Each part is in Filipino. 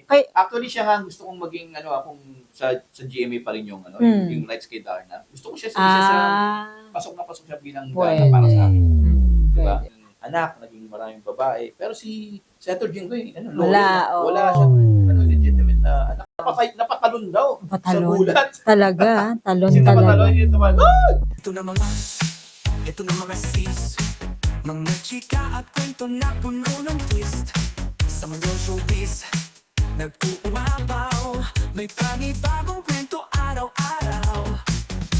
Actually, siya nga gusto kong maging, akong sa GMA pa rin yung, yung Lights kay Darna. Gusto ko siya sa pasok na pasok siya bilang Darna para sa akin. Diba? Anak, naging maraming babae. Pero si Senator Jinggoy, wala siyang legitimate na anak. Napatalon daw sa gulat. Talaga, talon Kasi talaga. napatalon yun, Ito na mga sis, mga chika at kwento na puno ng twist. Sa mga showbiz, nag-uumapaw, may panibagong kwento araw-araw.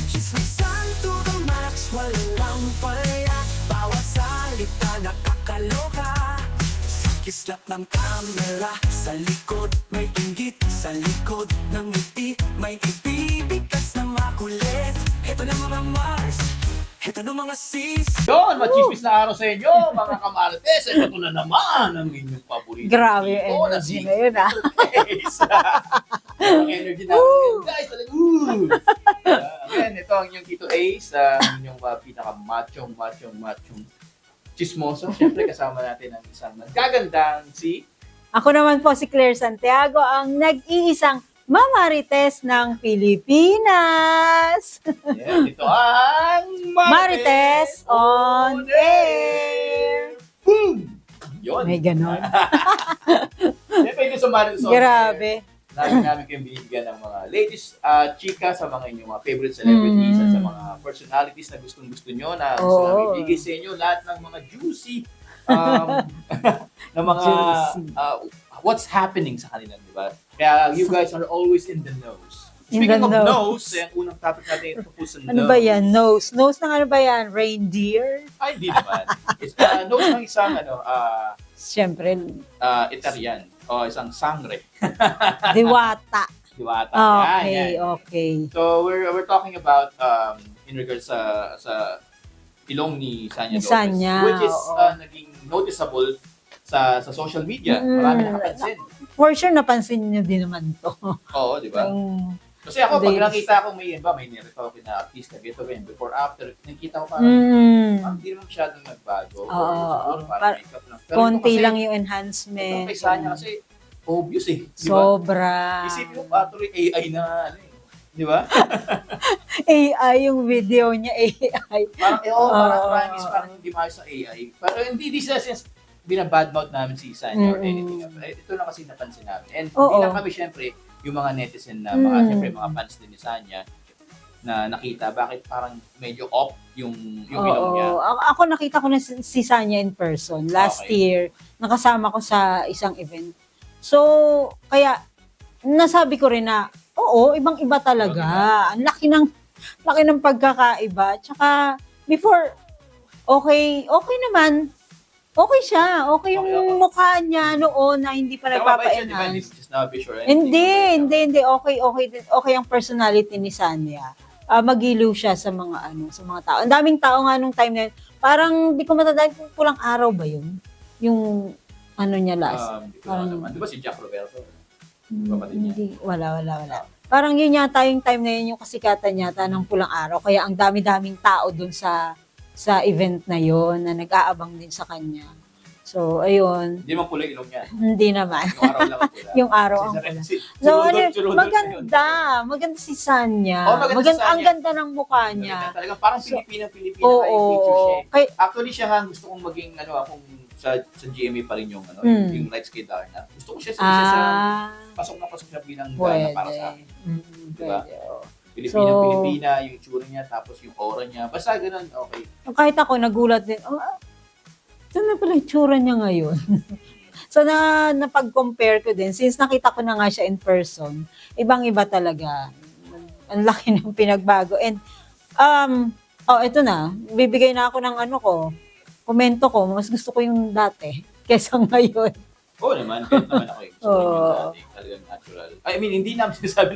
Chismisan to the max, walang palya, bawat salita nakakaloka. Sa kislap ng kamera, sa likod may inggit, sa likod ng ngiti may ibibigkas na makulit. Ito na mga Mars, ito na mga sis. Yun, machismis na araw sa inyo, mga kamarites. Ito na naman ang inyong paborito. Grabe yung energy na yun, ah. Ang energy namin, guys. Again, ito ang inyong Tito Ace, ang inyong pinaka-machong chismoso. Siyempre, kasama natin ang isang nagagandang si... Ako naman po si Claire Santiago, ang nag-iisang Mamarites ng Pilipinas. Yeah, ito ang Marites on Air. Boom! Yun. May ganon. Siyempre, ito sa Marites on Air. Grabe. Lagi namin kayong binibigyan ng mga latest chika sa mga inyong mga favorite celebrities at sa mga personalities na gustong-gusto nyo na gusto namin ibigay sa inyo lahat ng mga juicy na mga what's happening sa kanila, di ba? Kaya you guys are always in the nose. Speaking of nose, yung unang topic natin ito po sa nose. Ano ba yan? Nose? Nose ng ano ba yan? Reindeer? Ay, hindi naman. It's nose ng isang Siyempre. Italian. O isang sangre. Diwata. Diwata. Okay, yan. okay. So we're talking about in regards sa ilong ni Sanya Lopez, Sanya, which is naging noticeable sa social media. Marami nakapansin. For sure, napansin niyo din naman to. Oo, di ba? Kasi ako, pag nakita ko may niretoke na artista, ito before, after, nakita ko parang, hindi naman masyadong nagbago. Siguro parang makeup lang. Pero konti kasi, lang yung enhancement. Itong kay Sanya kasi, obvious eh. Di ba? Sobra. Isipin mo, tuloy AI na, di ba? AI yung video niya, AI. Parang promise, parang hindi maayos sa AI. Pero hindi sila since binabadmouth namin si Sanya or anything. Ito na kasi napansin namin. And hindi lang kami, syempre, yung mga netizen na syempre mga fans din ni Sanya na nakita bakit parang medyo off yung ilong niya. Ako nakita ko na si Sanya in person last year. Nakasama ko sa isang event. So, kaya nasabi ko rin na oo, ibang-iba talaga. Ang laki ng pagkakaiba. Tsaka before okay naman. Okay siya. Okay yung mukha niya noon na hindi pa nagpapa-enhance. Hindi. Okay ang personality ni Sanya. Magiliw siya sa mga tao. Ang daming tao nga nung time na yun. Parang di ko matandaan kung pulang araw ba yun? Yung niya last. Di ba si Jack Roberto? Hindi. Wala. Parang yun yata yung time na yun, yung kasikatan yata ng pulang araw. Kaya ang dami-daming tao dun sa event na yon na nag-aabang din sa kanya. So, ayun. Hindi naman pula ilong niya. Hindi naman. Yung araw lang ang pula. Yung araw ang pula. So, maganda. Maganda si Sanya. Ang ganda ng mukha niya. Talagang parang Pilipina yung picture siya. Actually, siya nga gusto kong maging, akong sa GMA pa rin yung yung Lights kay Darna. Gusto ko siya sa pasok na pasok siya bilang Darna para sa akin. Diba? Pilipina, yung itsura niya, tapos yung aura niya. Basta ganun, okay. Kahit ako, nagulat din. Ito na pala yung itsura niya ngayon. So, napag-compare ko din. Since nakita ko na nga siya in person, ibang-iba talaga. Ang laki ng pinagbago. And, ito na. Bibigay na ako ng komento ko. Mas gusto ko yung dati kesa ngayon. Oo naman. Kahit naman ako yung dati. Talagang natural. I mean, hindi namin sinasabi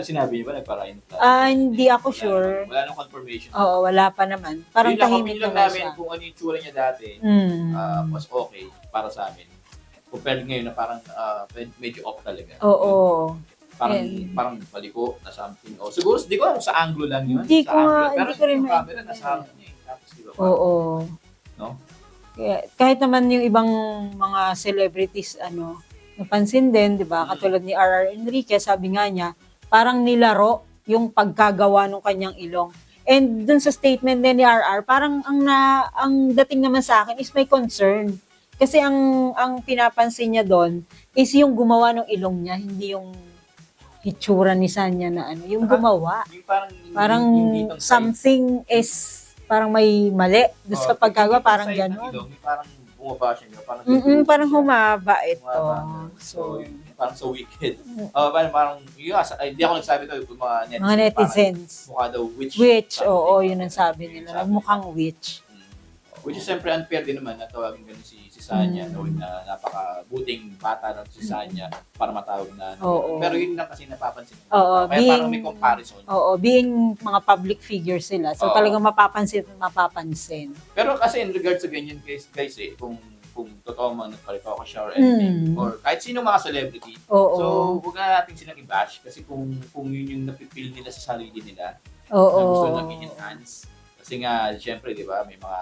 sinabi niyo ba nagpa-rhino? Hindi ako sure. Wala nang confirmation. Oo, wala pa naman. Parang tahimik lang naman namin siya. Kung ano yung tsura niya dati, mas okay para sa amin. Compared ngayon na parang medyo off talaga. Oo. Parang paliko na something. Siguro, di ko alam sa angle lang yun. Hindi ko rin yung camera nasa harap niya. Tapos, di ba? Oo. No? Kahit naman yung ibang mga celebrities, napansin din, di ba? Katulad ni R.R. Enriquez, sabi nga niya, parang nilaro yung pagkagawa ng kanyang ilong. And dun sa statement din ni R.R., parang ang dating naman sa akin is may concern. Kasi ang pinapansin niya doon is yung gumawa ng ilong niya, hindi yung hitsura ni Sanya na ano, yung gumawa. Yung parang Parang ditong side. something is parang may mali doon sa pagkagawa, yung parang side ng gano'n. ilong, yung parang bumaba siya, parang Parang humaba ito. Humaba. So, parang so wicked. Parang yun, hindi ako nagsabi to, yung mga netizens. mga netizens. Parang mukha daw witch. Witch, something. oo, yun ang sabi nila. Mukhang witch. Which is siyempre unfair din naman na tawagin ganun si Sanya, Mm. knowing na napakabuting bata ng si Sanya para matawag na. Oo. Pero yun lang kasi napapansin. Oo, Kaya parang may comparison. Oo, being mga public figures sila. So Oo. talagang mapapansin. Pero kasi in regards sa ganyan guys kung totoo man nagparito ka siya or anything, or kahit sino mga celebrity. Oo. So, huwag na natin silang i-bash kasi kung yun yung napipil nila sa sarili nila, Oo. na gusto nang i-enhance. Kasi nga, syempre, di ba, may mga,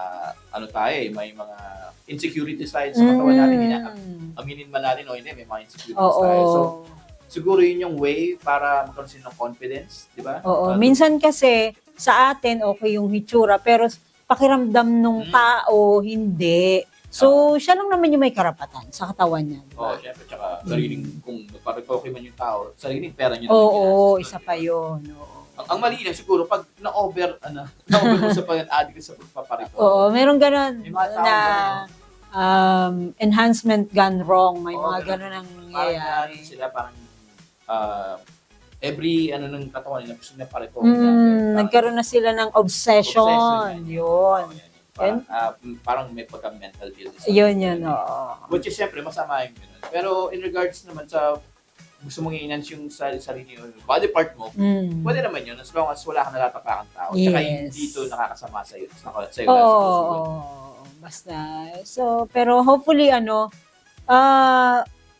may mga insecurities tayo sa katawan natin. Aminin man natin o hindi, may mga insecurities Oo. tayo. So, siguro yun yung way para magkaroon sila ng confidence, di ba? Oo. Minsan kasi, sa atin, okay yung hitsura, pero pakiramdam nung tao, hindi. So, siya lang naman yung may karapatan sa katawan niya. Diba? Oo, syempre, tsaka sariling, kung nagparitoke man yung tao, sariling pera niya Oo, ginastos, isa di pa ba? yun. Oo. Ang mali lang siguro, pag na-over mo sa pag-addict sa pagpaparito. Oo, meron ganun May mga tao na enhancement gone wrong. May Oo, mga ganun. ganun ang Parang nangyayari. sila, parang every ng katawan nila gusto na parito. Nagkaroon na sila ng obsession. Yun. Parang may pagka-mental illness. Yun, oo. Which is siyempre masama yung ganun. Pero in regards naman sa gusto mong i-enhance yung sarili yung body part mo, pwede naman yun as long as wala kang natatapakang tao. Tsaka Yes. hindi ito nakakasama sa'yo. Sa'yo Oo. Basta. So, pero hopefully,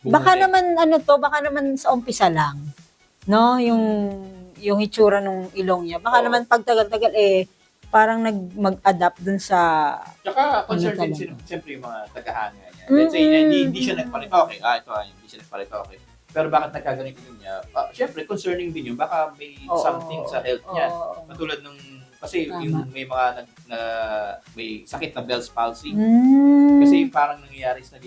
baka naman, baka naman sa umpisa lang. No? Yung hitsura ng ilong niya. Baka Oo. naman pagtagal-tagal, parang mag-adapt dun sa... Tsaka concerned din talaga? siyempre yung mga tagahanga niya. Let's say, hindi siya nagparitoke. Hindi siya nagparitoke. Pero bakit nagkaganito yun niya? Siyempre, concerning din yun. Baka may something sa health niya. Katulad nung, kasi Tama. yung may mga may sakit na Bell's palsy. Mm. Kasi parang nangyayari sa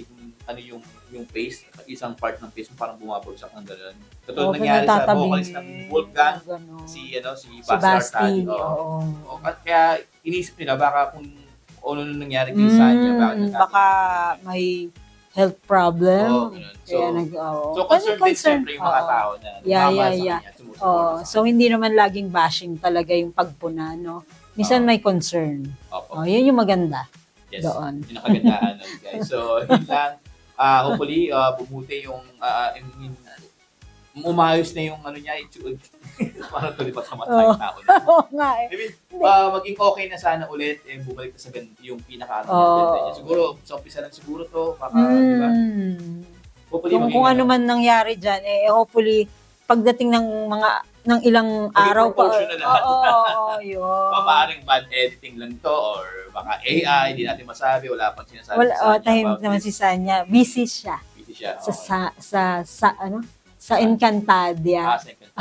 yung face, isang part ng face mo parang bumabagsak ng gano'n. Katulad nangyari sa vocalist ng Wolfgang, si Basti. Basti Artadi. Oo. Kaya inisip nila baka kung ano nung nangyari kay Sanya, Baka may health problem. Oo, ganun. Kaya So, concerned din siyempre yung mga Oo. tao na Yeah. sa kanya, sumusuporta Oo. sa So, hindi naman laging bashing talaga yung pagpuna, no? Minsan Oo. may concern. Opo. Yun yung maganda. Yes. Doon. Yung nakagandaan nun, guys. So, yun lang. Hopefully, bumuti yung umayos na yung niya, parang tuloy pa sa Oo. tao. Oo nga I mean, maging okay na sana ulit, bumalik na sa yung pinaka Oo. siguro, sa umpisa lang siguro to, baka, di ba? Hopefully, Kung ano man nangyari dyan, hopefully, pagdating ng ilang Maging araw pa. promotion na lahat. Oo, yun. Maaaring bad editing lang to, or baka AI, di natin masabi, wala pang sinasabi Tahimik naman si Sanya. Busy siya. Busy siya. Sa Encantadia. Sa Encantadia.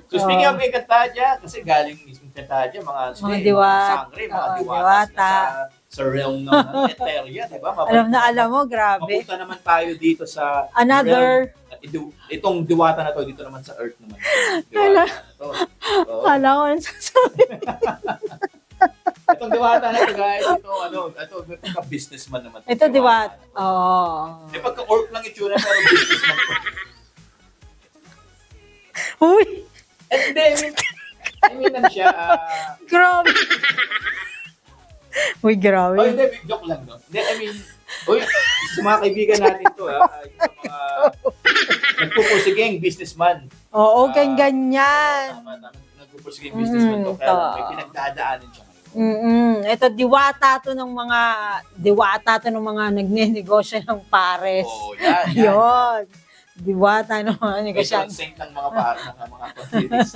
So speaking of Encantadia, kasi galing mismo Encantadia, mga sangre, mga diwata sa realm ng Eteria, di ba? Alam mo, grabe. Mapunta naman tayo dito sa Another, realm. Itong diwata na to, dito naman sa Earth naman. Diwata na to. kala ko sasabi. Itong diwata na to, guys, ito businessman naman. Ito, diwata. Oo. Pagka-orc lang itsura, pero businessman to. Uy, Hindi, I mean, ano siya, grabe. Uy, grabe. hindi, joke lang, no? Hindi, I mean, sa mga kaibigan natin to, yung mga nagpupursiging businessman. Oo, ganyan. Tama, nagpupursiging businessman to, kaya may pinagdadaanan siya ngayon. Ito, diwata to ng mga nagnenegosyo ng pares. Oo, yan. Yun. Diwata ng mga May negosyante. saint ng mga communities.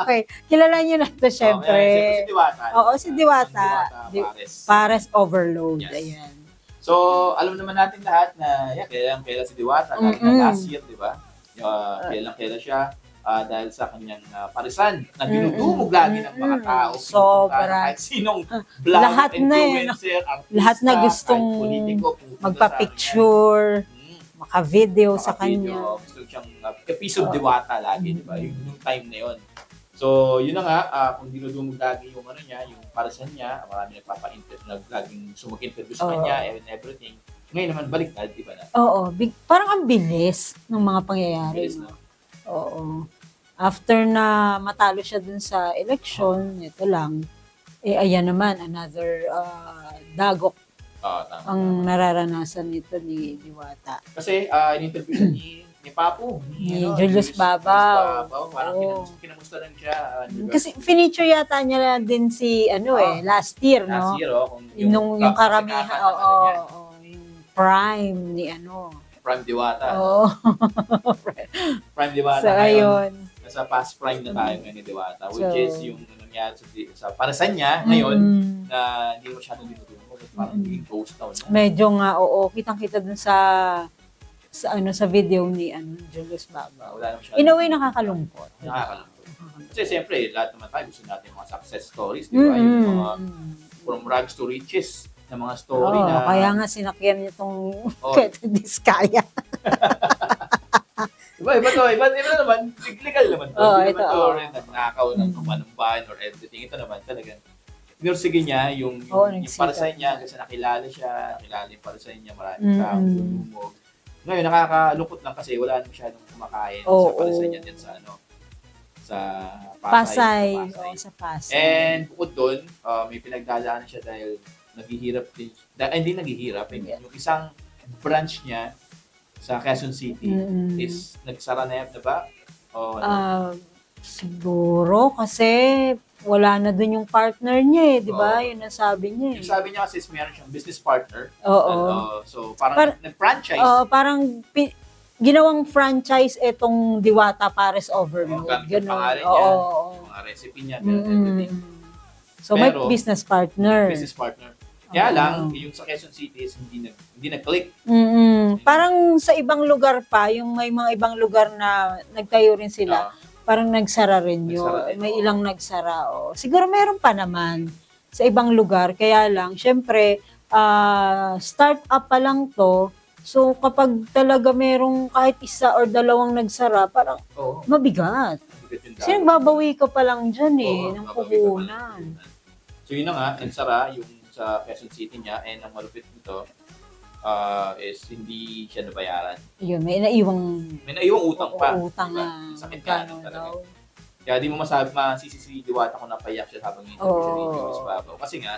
Okay. Kilala nyo na ito, syempre. Si Diwata. Oo, si Diwata. Pares. Pares overload. Yes. Ayan. So, alam naman natin lahat na kailan si Diwata, lalo na last year, di ba? Kailan siya dahil sa kanyang parisan na dinudumog lagi ng mga tao. Sobra. Kahit sinong vlog, Lahat na influencer, artista, lahat na gustong kahit politiko, pupunta magpa-picture, sa kanya. maka-video sa Maka-video, kanya. gusto siyang kapiso Diwata lagi, di ba? Yung time na yun. So, yun na nga, kung dinudumog lagi yung niya, yung parisan niya, marami laging sumag-interview sa kanya and everything. Ngayon naman, baliktad, di ba na? Oo, parang ang bilis ng mga pangyayari. Bilis, no? Oo. After na matalo siya dun sa election, ito lang, ayan naman, another dagok Tama. ang nararanasan nito ni Diwata. Kasi, in-interview siya ni Papu. Ni Julius Babaw. Parang Oo. kinamusta lang siya. di ba? Kasi feature yata niya din si, last year, no? Last year, kung Yung karamihan, kasikatan ng oo, niya, yung prime ni Prime Diwata. Oo. Prime Diwata. So, ngayon, ayun. nasa past prime na tayo ngayon ni Diwata, which So, is yung nangyari sa parisan niya ngayon, Mm. na hindi masyadong dinudumog at parang naging ghost town. No? Medyo nga, oo, kitang-kita dun sa video ni Julius Babaw. Wala naman siya. In a way, nakakalungkot. Nakakalungkot. Kasi siyempre, lahat naman tayo gusto natin mga success stories, di ba? Yung mga from rags to riches na mga story Oo, na... kaya nga sinakyan niya itong Oo. Diskaya. Iba naman, legal naman to. Oo, Hindi ito, naman to oo. rin nagnakaw ng kamanumbahan or everything. Ito naman talagang pinursige niya yung nagsikap parisan niya niya. kasi nakilala yung parisan niya, maraming Mm. tao lumumog. Ngayon, nakakalungkot lang kasi wala na masyadong kumakain Oo. sa parisan niya din sa Pasay. Sa Oo, sa Pasay. And bukod doon, may pinagdadaanan siya dahil naghihirap din. Hindi naghihirap. Yung isang branch niya sa Quezon City is nagsara na yan, diba? O, Siguro kasi wala na dun yung partner niya di ba? Oo. Yun ang sabi niya yung sabi niya kasi is meron siyang business partner. Oo. So parang nag-franchise. Parang ginawang franchise etong Diwata Pares Overload. Gamit yung Ganun. pangalan niya, Oo. mga recipe niya, everything. So may Pero, business partner. Business partner. Kaya lang, yung sa Quezon City is hindi nag-click. Parang sa ibang lugar pa, yung may mga ibang lugar na nagtayo rin sila, parang nagsara rin yun. Nagsara din, May oo. ilang nagsara. Siguro meron pa naman sa ibang lugar. Kaya lang, syempre, start up pa lang to. So kapag talaga merong kahit isa or dalawang nagsara, parang Oo. mabigat. Kasi babawi ka pa lang dyan ng puhunan. So yun na nga, nagsara yung sa Quezon City niya and ang malupit nito is hindi siya nabayaran. Yun, may naiwang utang pa. utang diba? na Sakit nga magkano talaga. daw. Kaya di mo masisisi si Diwata kung napayak siya habang interview siya ni Julius Babaw. Kasi nga,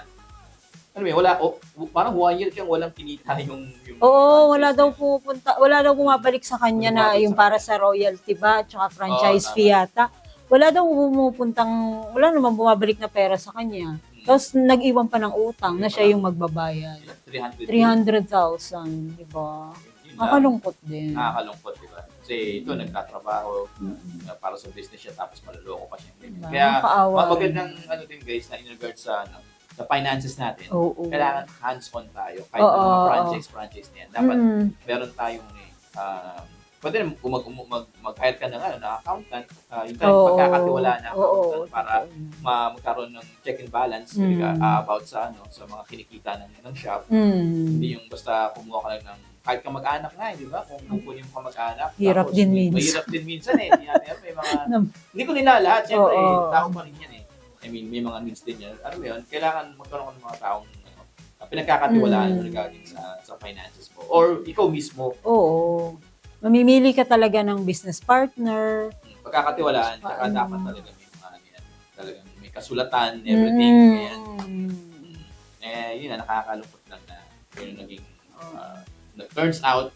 parang 1 year siyang walang kinita yung Oo, wala franchise daw wala daw bumabalik sa kanya na Bumabalik yung sa para sa royalty ba, tsaka franchise Oo, fee yata. Wala naman bumabalik na pera sa kanya. Tapos nag-iwan pa ng utang na siya yung magbabayad. niya. 300,000, di ba? Nakakalungkot din. Nakakalungkot, di ba? Kasi ito, nagtatrabaho para sa business siya tapos maluloko pa siya. Diba? Kaya Nakakaawa magandang din guys na in regards sa sa finances natin. Oo. Kailangan hands-on tayo. Kahit Oo, ng mga oo. franchise na yan. Dapat meron tayong pwede na mag-hire ka ng accountant. Yung pagkakatiwala na accountant para magkaroon ng check and balance about sa mga kinikita ng shop. Hindi yung basta kumuha ka lang ng kahit ka mag-anak nga, di ba? Kung kukunin mo ka mag-anak. Hirap tapos din minsan. Mahirap din minsan Hindi natin, may mga, hindi ko nilalahat. Siyempre, tao pa rin yan I mean, may mga needs din yan. Ano yun? Kailangan magkaroon ka ng mga taong pinagkakatiwalaan regarding sa finances mo. Or ikaw mismo. Oo. Mamimili ka talaga ng business partner. Pagkakatiwalaan, tsaka dapat talaga may mga talagang may kasulatan, everything. Kaya, yun na, nakakalungkot lang na yun naging turns out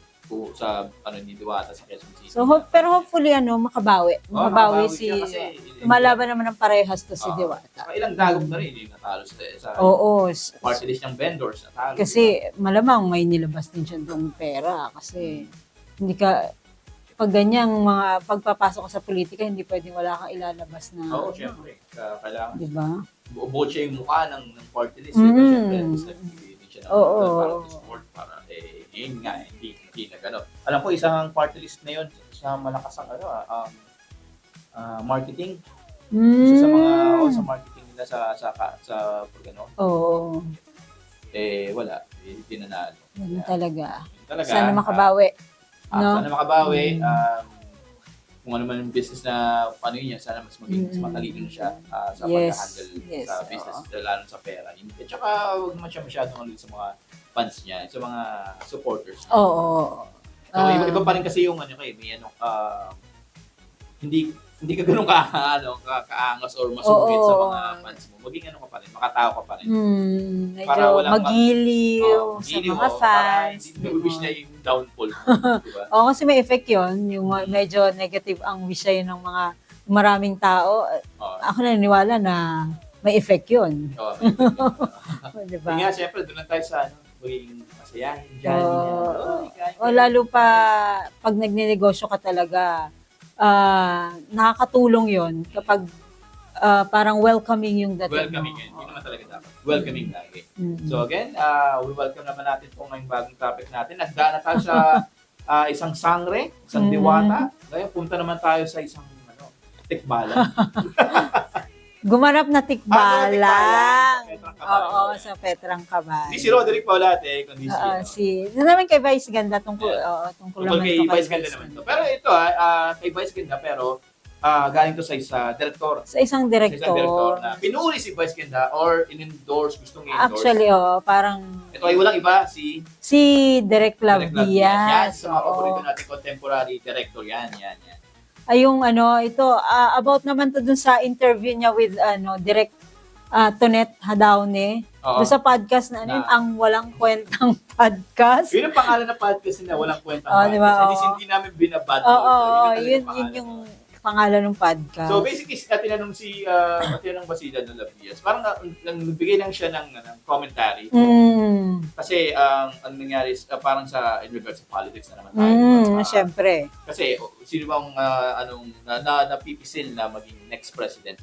sa ni Diwata sa Quezon City. So, pero hopefully, makabawi. Makabawi siya kasi, lumalaban naman ng parehas to si Diwata. Saka ilang dagok na rin, hindi natalo sa Oo. party list ng vendors. Natalo. Kasi malamang may nilabas din siya doong pera. Kasi hindi ka, pag ganyang mga pagpapasok ka sa politika, hindi pwedeng wala kang ilalabas na. Oo, syempre. Kailangan. Diba? Buo siya yung mukha ng party list. Diba? Syempre, gusto nagbibigay din siya ng para to support, para Yun nga, hindi na gano'n. Alam ko, isang party list na yun sa malakas ang marketing. Isa sa mga sa marketing nila sa gano'n. Oo. Wala. Hindi nanalo. Yun talaga. Talaga. Sana makabawi. No? Sana makabawi. Kung ano man yung business na paano yun, sana mas maging mas matalino na siya sa pag-handle sa business, lalo sa pera. At saka huwag naman siya masyadong sa mga fans niya, sa mga supporters niya. Oo. So, iba pa rin kasi yung hindi ka ganun kaangas or masugit sa mga fans mo. Maging ka pa rin, makatao ka pa rin. Medyo magiliw sa mga fans. Hindi wish na yung downfall mo, diba? Oo, kasi may effect yun. Yung medyo negative ang wish sa'yo ng mga maraming tao. Ako naniniwala na may effect yun. Oo, diba? Yung nga, siyempre, doon lang tayo sa magiging masayahin, jolly. Lalo pa pag nagnenegosyo ka talaga, nakakatulong yun kapag parang welcoming yung dating Welcoming mo. yun. Yun naman talaga dapat. Welcoming lagi. So again, we welcome naman natin po ngayong bagong topic natin. Nagdaan na tayo sa isang sangre, isang diwata. Ngayon, punta naman tayo sa isang tikbalan. Gumanap na tikbalang. Tikbalang. Sa Petrang Cabal. Hindi si Roderick Paulate, kundi naman kay Vice Ganda tungkol tungkol kay Vice Ganda naman to. Pero ito kay Vice Ganda, pero galing to sa direktor. Sa isang direktor. Sa isang direktor na pinuri si Vice Ganda or in-endorse, gustong i-endorse. Actually, parang... Ito ay walang iba, si Direk Love Yan, Diaz. sa mga paborito natin contemporary director, yan. Ay, ito, about naman to dun sa interview niya with, Direk Tonet Hadaone. Doon sa podcast na ang walang kwentang podcast. Yun ang pangalan ng podcast nila, walang kwentang podcast. Diba? Hindi namin binabad. Yun yung pangalan ng podcast. So basically, tinanong tinanong ba si Dan Love Diaz? Parang nagbigay lang siya ng commentary. Kasi ang nangyari parang in regards sa politics na naman tayo. Siyempre. Kasi sino bang napipisil na maging next president?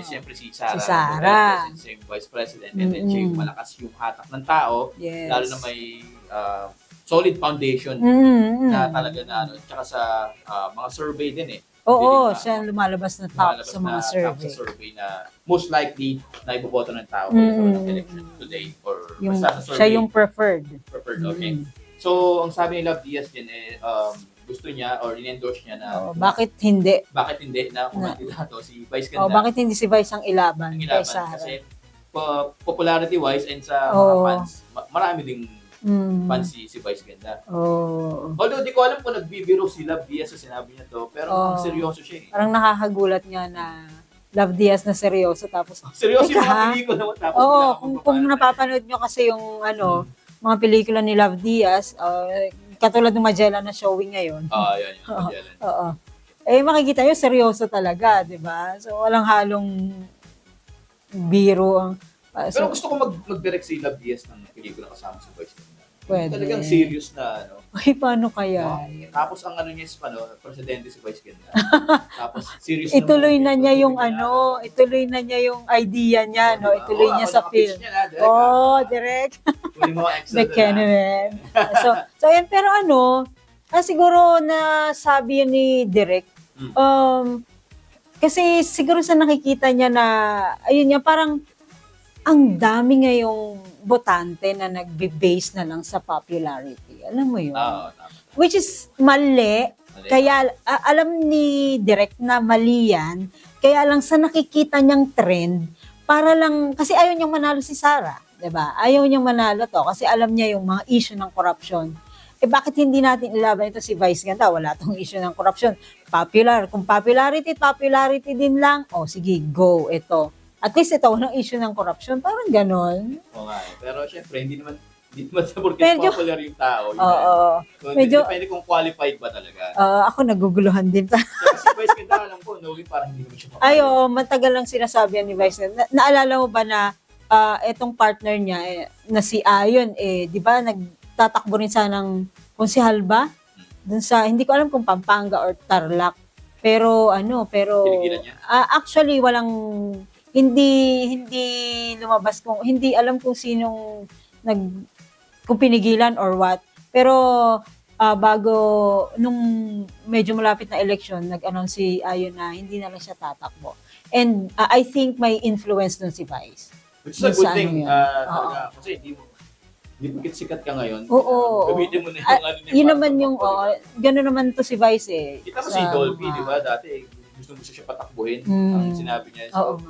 Siyempre si Sara. Si Sara. Siya yung vice president. And then siya yung malakas yung hatak ng tao. Yes. Lalo na may solid foundation na talaga na tsaka sa mga survey din eh. Siya lumalabas na top sa mga survey. Top sa survey na most likely na iboboto ng tao sa election today or basta sa survey. Siya yung preferred. Okay. So, ang sabi ni Love Diaz din gusto niya or in-endorse niya na bakit hindi na kumandidato si Vice Ganda. Bakit hindi si Vice ang ilaban? Kasi popularity wise and sa mga fans, marami ding fans si Vice Ganda. Although di ko alam kung nagbibiro si Love Diaz sa sinabi niya to, pero seryoso siya eh. Parang nakakagulat nga na Love Diaz na seryoso tapos seryoso yung mga pelikula mo tapos kung napapanood nyo kasi yung mga pelikula ni Love Diaz, katulad ng Magellan na showing ngayon. Yan Magellan. Makikita nyo seryoso talaga, 'di ba? So walang halong biro. Pero gusto ko mag-direct si Love Diaz ng pelikula kasama si Vice Ganda. Pwede. Talagang serious na Paano kaya? Tapos ang niya is presidente si Vice Ganda. Tapos serious ituloy na niya yung ituloy na niya yung idea niya, no? Ituloy niya sa film. Direct. The Keneman. So yan, pero siguro na sabi yun ni Direk, kasi siguro sa nakikita niya na, ayun niya, parang ang dami ngayong botante na nagbe-base na lang sa popularity. Alam mo yun? Which is mali. Kaya alam ni Direk na mali yan. Kaya lang sa nakikita niyang trend, para lang, kasi ayaw niyang manalo si Sara. Diba? Ayaw niyang manalo to kasi alam niya yung mga issue ng corruption. Bakit hindi natin ilaban ito si Vice Ganda? Wala tong issue ng corruption. Popular. Kung popularity din lang, sige, go, ito. At least ito, walang issue ng corruption. Parang ganon. Oo nga. Pero syempre, hindi naman sa porque popular yung tao. Depende kung qualified ba talaga. Ako naguguluhan din. Kasi Vice Ganda, alam ko, parang hindi naman siya popular. Matagal lang sinasabi ni Vice Ganda. Naalala mo ba na etong partner niya, na si Ayon, di ba, nagtatakbo rin sanang konsehal ba? Dun sa, hindi ko alam kung Pampanga or Tarlac. Pero, Pinigilan niya? Actually, hindi lumabas hindi alam kung sinong kung pinigilan or what. Pero bago, nung medyo malapit na election, nag-announce si Ayon na hindi na lang siya tatakbo. And I think may influence dun si Vice. Which is a Yung good sa thing. ano yun. Talaga. Kasi hindi mo sikat ka ngayon. Oo. Gamitin mo na yung ano ni Yun Mark naman yung, Tumakbo, di ba? gano'n naman to si Vice eh. Kita mo Sa si Dolphy, mga- di ba? Dati, gusto siya patakbuhin. Mm. Ang sinabi niya. Oo.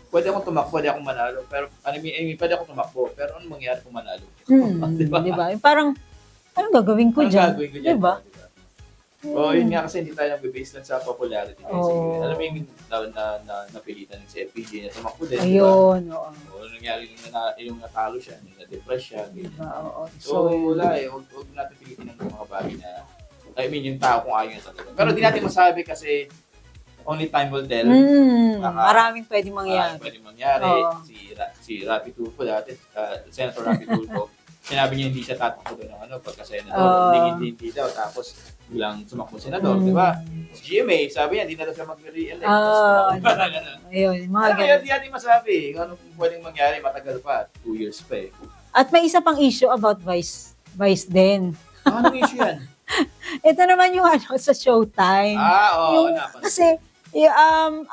Pwede akong tumakbo, pwede akong manalo. Pero, pwede akong tumakbo. Pero ano mangyari kung manalo? Di ba? Yung parang, anong gagawin ko Anong dyan? gagawin ko dyan? Di ba? Oo, yun nga kasi hindi tayo nag-base lang sa popularity. Kasi, Oo. alam mo yung napilitan si FPJ na tumakbo din. Ayun, oo. O, nangyari yung natalo siya, yung na-depress siya. Di ganyan. ba? Oo. So, wala eh. Huwag natin pilitin ng mga bagay na, I mean, yung tao kung ayaw niya talaga. Pero di natin masabi kasi only time will tell. Maraming pwede mangyari. Pwede mangyari. Oo. Si Rapi Tulfo dati, Senator Rapi Tulfo, sinabi niya hindi siya tatakbo doon ng pagka-senador. Hindi daw. Tapos, biglang sumakbo senador, di ba? Si GMA, sabi niya, hindi na daw siya mag-re-elect. Parang gano'n. Ayun, mga Ano ganun. yan, di natin masabi. Kung anong pwedeng mangyari, matagal pa. 2 years pa eh. At may isa pang issue about Vice din. Anong issue yan? Ito naman yung sa Showtime. Oo, Kasi,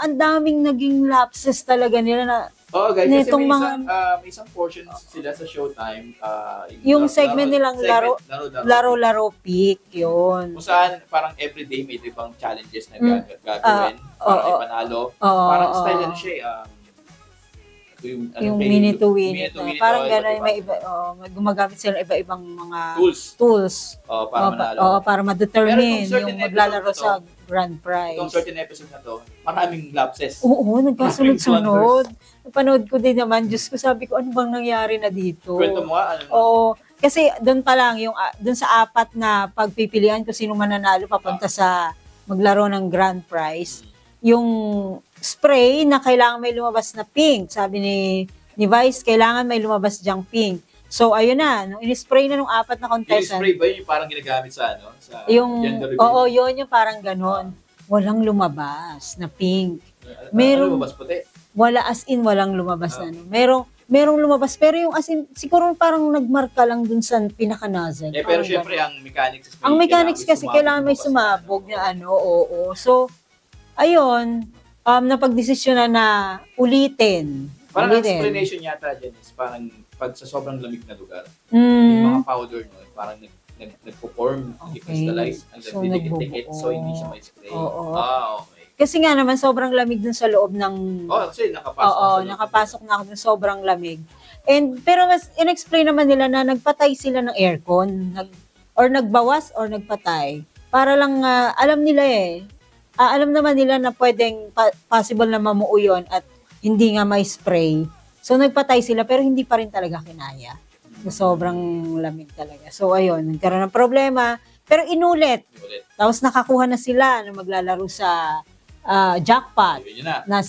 ang daming naging lapses talaga nila na Oo, guys, kasi Netong may isang portion sila sa Showtime. yung segment nilang laro-laro pick, yun. Kung saan parang everyday may ibang challenges na gagawin para ipanalo. Parang style ano siya yung minute to win it. Parang gano'n, may iba, gumagamit sila iba-ibang mga tools. Para manalo. Para ma-determine Pero kung yung maglalaro sa grand prize. Itong certain episode na to, maraming lapses. Oo, nagkasunod-sunod. Napanood ko din naman, Diyos ko, sabi ko, ano bang nangyari na dito? Kwento mo nga, ano? Oo, kasi doon pa lang, doon sa 4 na pagpipilian kung sino mananalo papunta sa maglaro ng grand prize, yung spray na kailangan may lumabas na pink. Sabi ni Vice, kailangan may lumabas diyang pink. So, ayun na. Nung in-spray na nung 4 na Yung contestant. spray ba yung parang ginagamit sa sa yung, gender reveal? oo, yun yung parang ganon. Walang lumabas na pink. Ano lumabas puti? Wala as in, walang lumabas na. Merong lumabas. Pero yung as in, siguro parang nagmarka lang dun sa pinaka-nozzle. Pero syempre, ang mechanics ang mechanics kasi kailangan may sumabog na oo. So, ayun, napagdesisyonan na ulitin. Parang ang explanation yata dyan is parang pag sa sobrang lamig na lugar, yung mga powder nun, parang nagpo-form, hindi crystallize, ang So, nagdidikit, so hindi siya may spray. Oo. Okay. Kasi nga naman, sobrang lamig dun sa loob ng... Kasi nakapasok. Oo, nakapasok na ako dun, sobrang lamig. Pero mas in-explain naman nila na nagpatay sila ng aircon, or nagbawas or nagpatay. Para lang, alam nila alam naman nila na pwedeng possible na mamuo yun at hindi nga may spray. So, nagpatay sila pero hindi pa rin talaga kinaya. So, sobrang lamig talaga. So, ayun, nagkaroon ng problema. Pero inulit. Tapos nakakuha na sila na maglalaro sa jackpot. Yun na. Na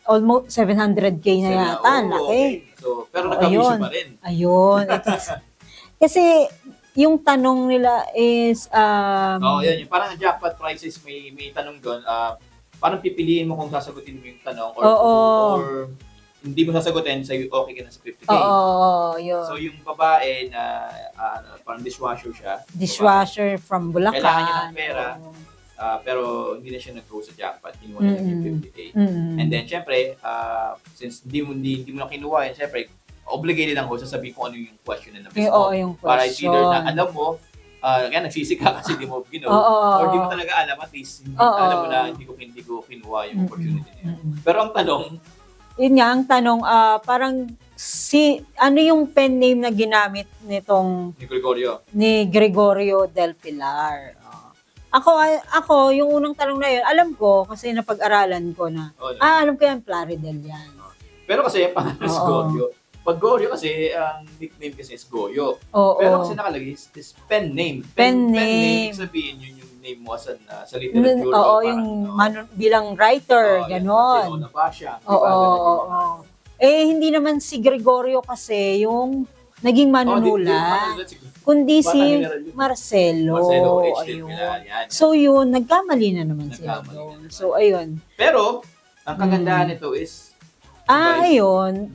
almost 700K na yata. Laki. Okay. So, pero nagka-issue pa rin. Ayun. Kasi, yung tanong nila is... yan. Yung parang jackpot prices, may tanong doon. Parang pipiliin mo kung sasagutin mo yung tanong or hindi mo sasagutin, sa'yo okay ka na sa 50K. Oo, yun. So, yung babae na parang dishwasher siya. Dishwasher from Bulacan. Kailangan niya ng pera, pero hindi na siya nag-go sa jackpot. Kinuha na lang yung 50K. And then, syempre, since hindi mo na kinuha yun, syempre, obligated ang host sasabihin kung ano yung question na nabis mo. Yung question. Para either na alam mo, kaya nagsisi ka kasi di mo or di mo talaga alam, at least alam mo na hindi ko kinuha yung opportunity niya. Pero ang tanong, yun nga, ang tanong, parang ano yung pen name na ginamit nitong ni Gregorio Del Pilar? Ako, yung unang tanong na yun, alam ko, kasi napag-aralan ko na, alam ko yan, Plaridel yan. Pero kasi yung pangalan is Goyo. Pag Goyo kasi, ang nickname kasi is Goyo. Oo. Pero kasi nakalagay is pen name. Pen name. Sabihin yun yung name mo sa literature. Oo, yung bilang writer, ganon. Yan, ba siya? Oo. Hindi naman si Gregorio kasi yung naging manunulat, kundi si Marcelo. Ayun. So yun, nagkamali na naman sila doon. So ayun. Pero, ang kagandahan nito is, ayun.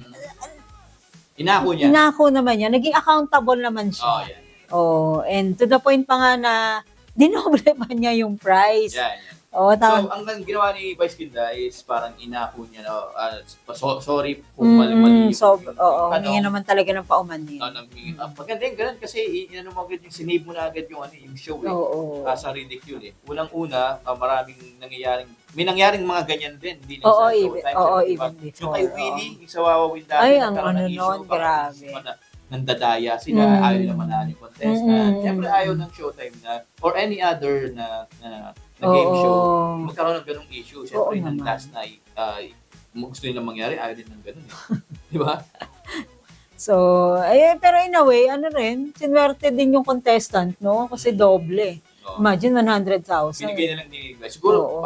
Inako niya. Inako naman niya. Naging accountable naman siya. Oh, and to the point pa nga na dinoble pa niya yung price. Yan. Oh, So, ang ginawa ni Vice Ganda is parang inako niya na, sorry kung mali so, yung hindi naman talaga ng paumanhin. Maganda yung ganun kasi inano mo agad yung sinave mo na agad yung show Oo. sa ridicule Unang-una, may nangyaring mga ganyan din. Hindi lang Oo, sa showtime. even Yung before. kay Willie, yung sa Wawa Win dati, Ay, ang nagkaroon ng issue, nun, parang grabe. nandadaya sila, ayaw nila manalo yung contestant. Siyempre ayaw ng showtime na, or any other na game show, magkaroon ng ganung issue. Siyempre, Oo ng naman. last night, gusto nilang mangyari, ayaw din ng ganun Di ba? So, pero in a way, sinwerte din yung contestant, no? Kasi doble. Oo. Imagine, 100,000. Binigay na lang ni Vice. Siguro, Oo.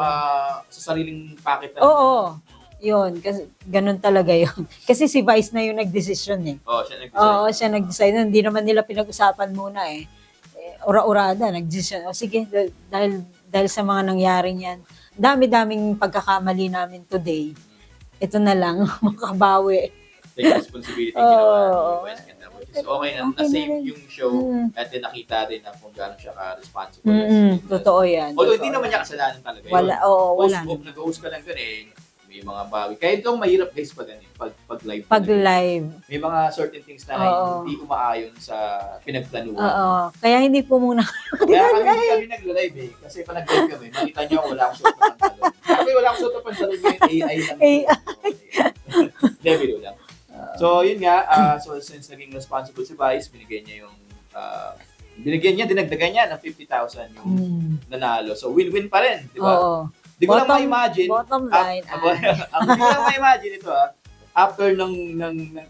sa sariling packet na. Oo. Yun, kasi ganun talaga yun. Kasi si Vice na yung nagdesisyon eh. Siya nag-decide. Oo, siya nag-decide. Hindi naman nila pinag-usapan muna eh. Ura-urada, nag-decision. Sige, dahil sa mga nangyaring yan, dami-daming pagkakamali namin today. Ito na lang, makabawi. Take responsibility ginawa ni Vice Ganda. Which is okay na, Okay na-save na rin. yung show at then nakita rin na kung gaano siya ka-responsible. Totoo yan. Although hindi Totoo. naman niya kasalanan talaga Wala, wala. Nag-host ka lang dun may mga bawi. Kaya ito mahirap guys pag live. Pag live. May mga certain things na hindi umaayon sa pinagplanuhan. Oo. Kaya hindi po muna. Kaya kami nag-live Kasi pa nag-live kami, makita niyo wala akong suot ng pantalon. Kasi wala akong suot ng pantalon ngayon, AI lang. Hindi, lang. So, yun nga. So, since naging responsible si Vice, binigyan niya, dinagdagan niya ng 50,000 yung nanalo. So, win-win pa rin, di ba? Oo. Di ko lang ma-imagine. Bottom line. Hindi ko lang ma-imagine ito after ng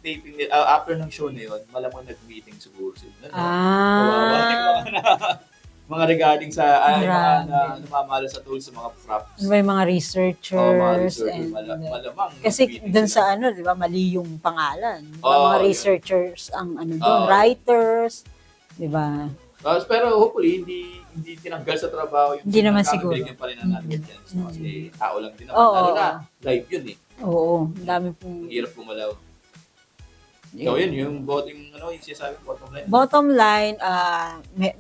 taping, after ng show na yun, malamang nag-meeting siguro sila. Mga regarding sa mga namamalo sa tools sa mga props. May mga researchers. Mga researchers, and, malamang. kasi nag-meeting dun sila. sa di ba, mali yung pangalan. Mga Yun. researchers ang doon, writers, di ba? Pero hopefully, hindi tinanggal sa trabaho yung Hindi naman siguro. Binigyan pa rin ng audience. Kasi tao lang din naman. Oo. Lalo na, live yun Oo, ang dami pong... Ang hirap gumalaw. So yun, yung voting, yung sinasabi ko, bottom line. Bottom line,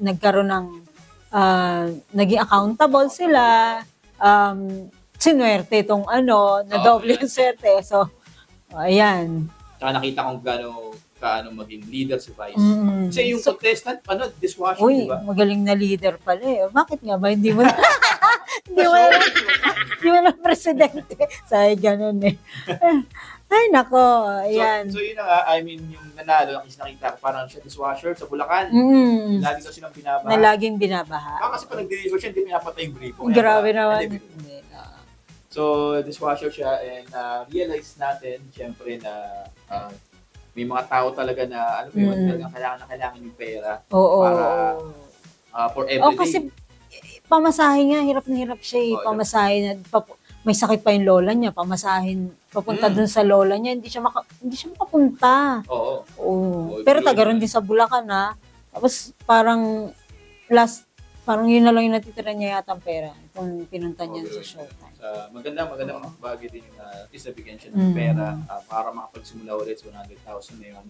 nagkaroon ng, naging accountable sila, sinwerte itong na doble yung swerte. So, ayan. Tsaka nakita kong kaano maging leader si Vice. Mm. Kasi yung contestant, dishwasher, Uy, di ba? magaling na leader pala eh. Bakit nga ba? Hindi mo hindi mo na presidente. Say, ganun eh. Ay, nako. Ayan. So yun na nga, I mean, yung nanalo, nakita ko parang siya dishwasher sa Bulacan. Lagi daw silang binabaha. Na laging binabaha. Kasi pag nag-deliver siya, hindi pinapatay yung briefo. Grabe naman. Hindi. So, dishwasher siya and realize natin, syempre, na may mga tao talaga na, alam mo yun, talagang kailangan yung pera Oo. para for everyday. kasi pamasahe nga, hirap na hirap siya eh. Pamasahe na, may sakit pa yung lola niya, pamasahin, papunta dun sa lola niya, hindi siya makapunta. Oo. Oo. Pero taga ron din sa Bulacan ha. Tapos parang parang yun na lang yung natitira niya yata ang pera kung pinunta niya sa showtime. Maganda bagay din yung at least nabigyan siya ng pera para makapagsimula ulit sa 100,000 na yun.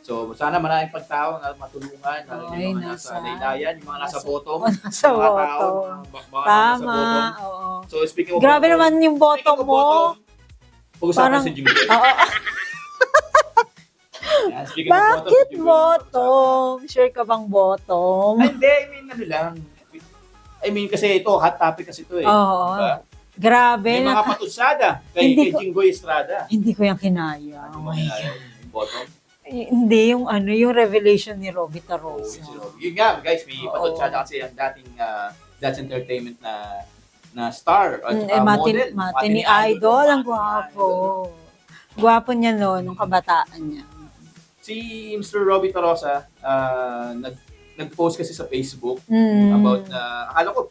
So, sana maraming pagtao na matulungan, yung mga nasa laylayan, yung mga nasa bottom, Nasa mga tao, bottom. mga nasa Tama. bottom. Oo. So, speaking of Grabe bottom, naman yung bottom mo. pag-usapan Parang- si Jinggoy. Oo. Yan, speaking of Bakit si Jinggoy, bottom? Sure ka bang bottom? Ay, hindi, I mean, kasi ito, hot topic kasi ito eh. Oo. Diba? Grabe. May mga patutsada kay Hindi ko- Jinggoy Estrada. Hindi ko yung kinaya. Ano Oh ba my yan? God. Yung bottom. Hindi, yung revelation ni Robby Tarosa. Yun nga, guys, may Oo. patutsada kasi ang dating That's Entertainment na star at model. Mati ni Idol, ang gwapo. Gwapo niya nung kabataan niya. Si Mr. Robby Tarosa, nag-post kasi sa Facebook Mm. about na, akala ko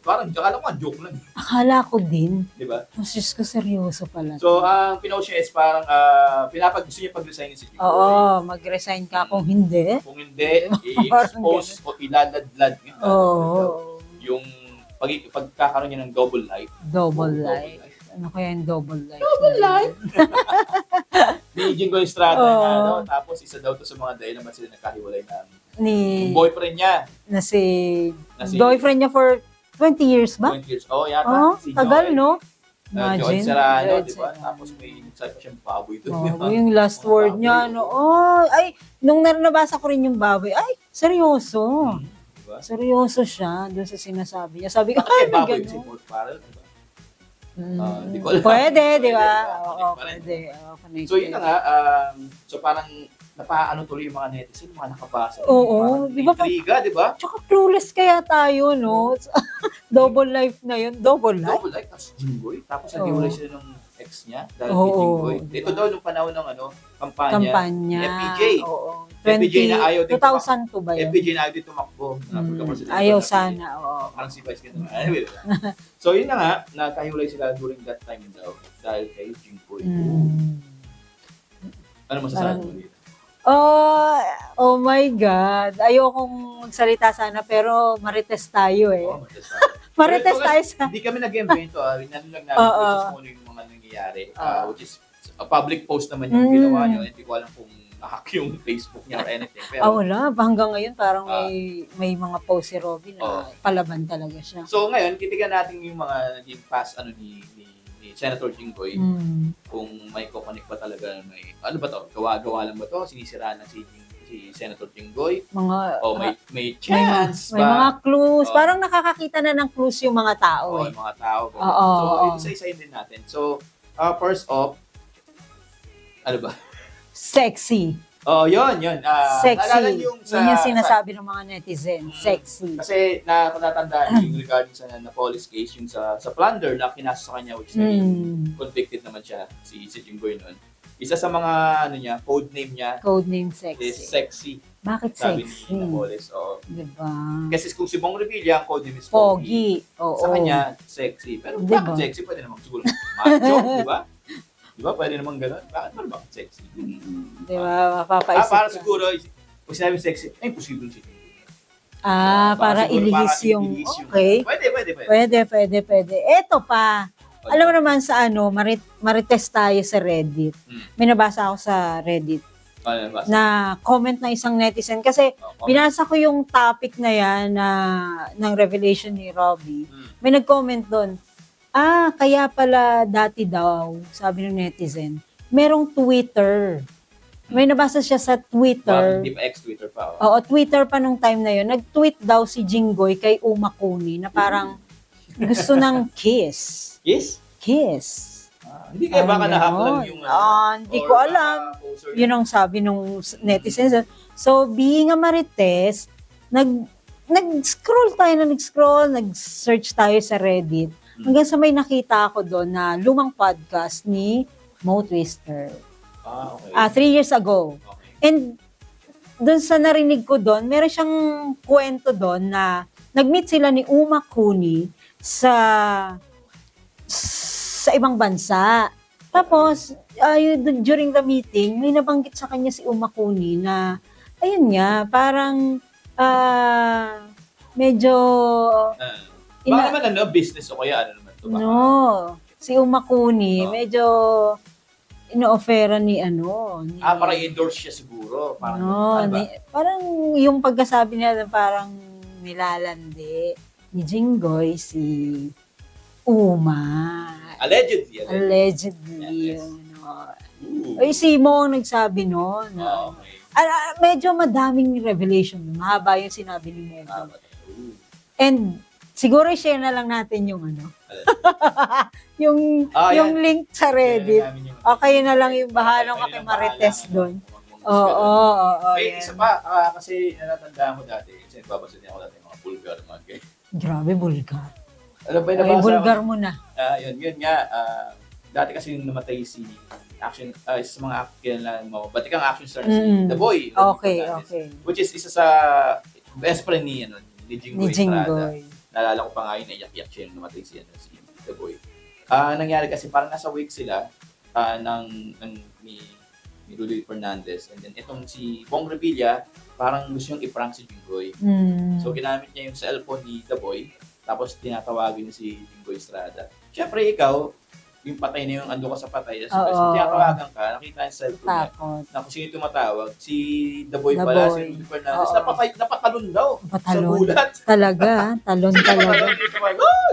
joke lang, Akala ko din. di ba? Oh, Diyos ko, seryoso pala. So, ang pinost niya is parang gusto niya pag-resign si Jinggoy. Oo, mag-resign ka kung hindi. Kung hindi, i-expose o iladladlad niya. Oo. Yung pagkakaroon niya ng double life. Double life. Ano kaya yung double life? Double life? Ni Jingo Estrada Oo. na, no? Tapos isa daw to sa mga dahilan naman sila nagkahiwalay ng Ni, boyfriend niya. na si, Na si- boyfriend niya for 20 years ba? 20 years. Oh, yata. Oh, si tagal, Joel. no? Joel Serrano, Joel di ba? Serrano. Tapos may nagsabi pa siyang baboy doon. Oh, yung last Mga word baboy, niya, oh. no? Oh, ay, nung nabasa ko rin yung baboy, ay, seryoso. Diba? Seryoso siya doon sa sinasabi niya. Sabi ko, Bakit ay, may baboy may si ganun. Paul Farrell? Diba? Mm, di ko alam. Pwede, di ba? Pwede, Oo, pa rin. pwede. Oo, connected. So yun na nga, so parang napaano tuloy yung mga netizen, mga nakabasa. Oo, Parang di ba? intriga, di ba? Tsaka clueless kaya tayo, no? Double life na yun. Double life? Double like, tapos Jinggoy. Tapos Oo. nag-iwalay sila ng ex niya dahil Oo, kay Jinggoy. di Ito ba? daw nung panahon ng kampanya. Kampanya. Ni FPJ. Oo. FPJ na ayaw din 2002 ba yun? FPJ na ayaw din tumakbo. Ayaw sana, oo. Parang si Vice Ganda. Anyway, so yun na nga, nakahiwalay sila during that time daw dahil kay Jinggoy. Mm. Ano masasabi mo dito? Oh my God. Ayokong magsalita sana pero marites tayo eh. Oo, matesta. Marites Pero tayo sa... Hindi kami nag-invento. Inano lang namin Oo. which is kung ano yung mga nangyayari. Oo. Which is a public post naman yung Mm. ginawa niyo. Hindi ko alam kung hack yung Facebook niya or anything. Pero, wala. Hanggang ngayon parang may mga post si Robin na palaban talaga siya. so ngayon, titigan natin yung mga naging past ni Senator Jinggoy. Kung may connect ba talaga, may ano ba to? Gawa-gawa lang ba to? Sinisiraan na si Senator Jinggoy? Mga... O may may chance may mga ba? clues. Oo. Parang nakakakita na ng clues yung mga tao O eh. yung mga tao. ganun. Oo, So, oo. isa-isayin din natin. So, first off, ano ba? Sexy. Oh, yun. Naalala Sexy. niyo yung sa... Yun yung sinasabi ng mga netizen. Mm. Sexy. Kasi kung natandaan yung regarding sa police case, yung sa plunder na kinasa sa kanya, which is convicted naman siya, si Jinggoy nun. Isa sa mga, code name niya Codename is sexy. Sexy. Bakit Sabi sexy? ni Napoles. Oo. Diba? Kasi kung si Bong Revilla, ang code name is Pogi. Pogi. Oo. Sa kanya, sexy. Pero Diba? bakit sexy? Pwede naman siguro macho, di ba? Di ba? Pwede naman gano'n. Bakit sexy? Diba? Mapapaisip Para ka. siguro, kung sinabi sexy, ay, imposible si Jinggoy. Para siguro ilihis para yung... ilihis yung- Okay. Pwede. Eto pa. Alam mo naman sa marites tayo sa Reddit. May nabasa ako sa Reddit Ano ba? na comment ng isang netizen. Kasi binasa ko yung topic na yan ng revelation ni Robbie. May nag-comment doon, kaya pala dati daw, sabi ng netizen, merong Twitter. May nabasa siya sa Twitter. Hindi pa ex-Twitter pa. Oo, Twitter pa nung time na yun. Nag-tweet daw si Jinggoy kay Uma Kuni na parang gusto ng kiss. Yes? Kiss. Hindi kaya baka Ayun. nahack lang yung... Hindi ko alam. Yun ang sabi nung netizens. So, being a marites, nag-scroll tayo na nag-search tayo sa Reddit. Hanggang sa may nakita ako doon na lumang podcast ni Mo Twister. Okay. 3 years ago. Okay. And doon sa narinig ko doon, meron siyang kwento doon na nag-meet sila ni Uma Kuni sa ibang bansa. Tapos, during the meeting, may nabanggit sa kanya si Uma Kuni na, ayun nga, parang medyo... Baka naman business o kaya ano naman to? Baka, No, si Uma Kuni, Oh. medyo ino-offera ni parang endorse siya siguro. Parang, No, ano ba? parang yung pagkasabi niya na parang nilalandi ni Jinggoy si Uma. Allegedly. Allegedly. Yes. Ano. Ay, si Mo ang nagsabi noon. Okay. Medyo madaming revelation. Mahaba yung sinabi ni Mo. And siguro share na lang natin yung yung yan. link sa Reddit. Okay na lang yung bahalang makimarites doon. Oo. May isa pa, kasi natandaan mo dati, kasi babasa din ako dati mga vulgar, mga gay. Grabe, bulgar. Ano ba yung Ay, nabasa? bulgar mo na. Yun nga, dati kasi namatay si sa mga kailan mo, batikang action star si The Boy. Okay. Which is isa sa best friend ni Jinggoy Ni Estrada. Jinggoy. Naalala ko pa nga yun, naiyak-iyak siya nung namatay si The Boy. Nangyari kasi parang nasa wake sila ni Rudy Fernandez, and then itong si Bong Revilla parang gusto niyang i-prank si Jinggoy. So ginamit niya yung cellphone ni The Boy, tapos tinatawagin niya si Jinggoy Estrada. Siyempre ikaw, yung patay na yung ando ka sa patay. Oo. So, tinatawagan ka, nakita yung cellphone niya. Takot. Na kung sino yung tumatawag, si The Boy The pala, Boy. si Rudy Fernandez, Oo. napatalon daw sa Patalon. gulat. Talaga, talon talaga. Napatalon yung tumawag, "Oh!"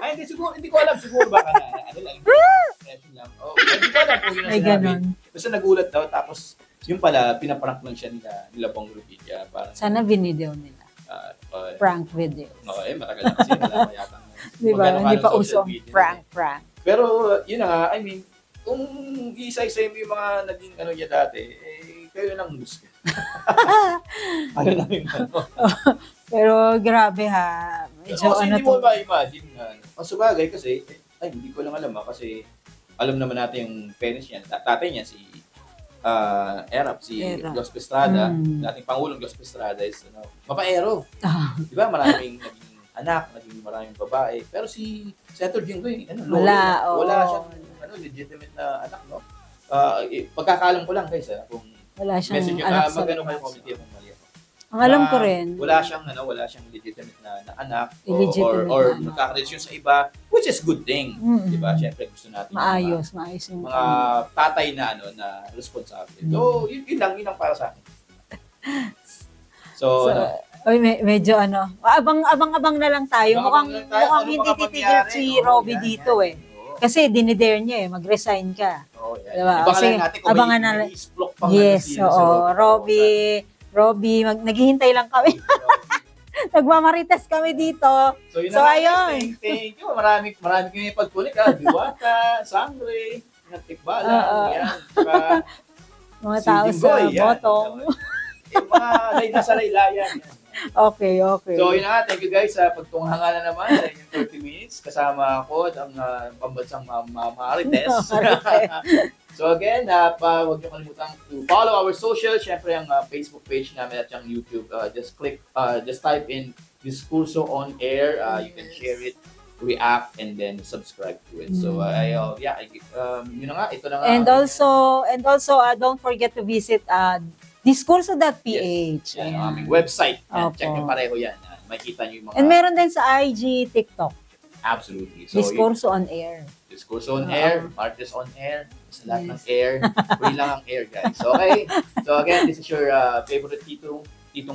Ay, hindi ko alam, siguro baka na, ano lang, impression lang. Oh, hindi ko alam kung yun ang Ay, sinabi. ganon. Basta nagulat daw, tapos yung pala, pinaprank lang siya nila Bong Revilla. Parang, Sana binideo nila. Prank video. okay, matagal na kasi, wala pa yata. Di ba? Magkano Hindi ka pa ng uso social ang media. prank. Pero, yun na nga, I mean, kung isa-isa mo yung mga naging ano niya dati, kayo lang gusto. Ano na yung ano. Pero grabe ha. Medyo Kasi ano hindi mo to. ma-imagine na, pasubagay kasi, hindi ko lang alam kasi alam naman natin yung parents niya, tatay niya si Erap, si Erap. Gospe Estrada, Mm. dating Pangulong Gospe Estrada is mapaero. Ah, Di ba? Maraming naging anak, naging maraming babae. Pero si Senator Jinggoy, Wala, oo. wala siyang legitimate na anak, no? Pagkakalam ko lang guys, kung wala message siyang nyo, anak sa magano kayo labas. committee kung mali ako. Ang alam ko Na rin. Wala siyang legitimate na anak Illegitimate or na anak. nagkakarelasyon sa iba, which is good thing. Mm-mm. Di ba? Siyempre gusto natin yung Maayos yung mga tatay na na responsable. So, yun lang para sa akin. So, Oy, medyo abang-abang na lang tayo. Mukhang hindi titigil si Robby dito eh. Kasi dinidare niya eh, mag-resign ka. Diba? Kasi abangan na lang. Yes, oo. Robby, naghihintay lang kami. Nagmamarites kami dito. So, yun So, na ayun. Thank you. Marami kami pagpulik. Diwata, Sangre, Natikbala, Oo. yan. Saka, Mga si tao sa Jinggoy, yan. bottom. Yung mga nasa laylayan. Yan. Okay. So, yun na nga. Thank you guys sa pagtunghanga na naman sa inyong 30 minutes. Kasama ako ang pambansang Marites. So again, huwag niyo kalimutan to follow our social. Siyempre, ang Facebook page namin at yung YouTube. Just type in Diskurso on Air. You can share it, react, and then subscribe to it. So, yun na nga. Ito na nga. And also, don't forget to visit diskurso.ph. Yan ang aming website. Yan, Opo. check nyo pareho yan. Makikita nyo yung mga... And meron din sa IG, TikTok. Absolutely. So, Diskurso on Air. Diskurso on Air, Martes on Air, sa lahat ng air. Free lang ang air, guys. Okay? So again, this is your favorite Titong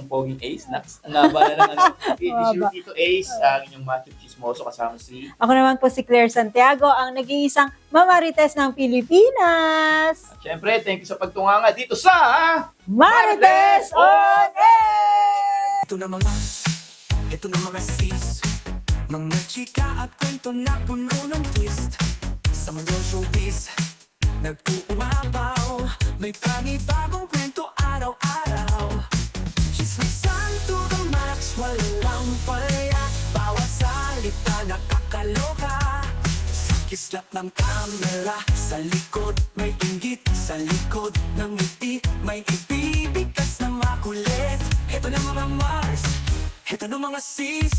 Poging Ace. Nabala ng This is your Tito Ace, ang inyong macho chismoso kasama si... Ako naman po si Claire Santiago, ang nag-iisang mamarites ng Pilipinas. At syempre, thank you sa pagtunganga dito sa... Marites on Air! Ito na mga sis, mga chika at kwento na puno ng twist. Sa mundo showbiz, nag-uumapaw, may panibagong kwento araw-araw. Chismisan to the max, walang palya, bawat salita nakakaloka. Sa kislap ng kamera, sa likod may inggit, sa likod ng ngiti may ibibigkas na makulit. Ito na mga Mars, ito na mga sis.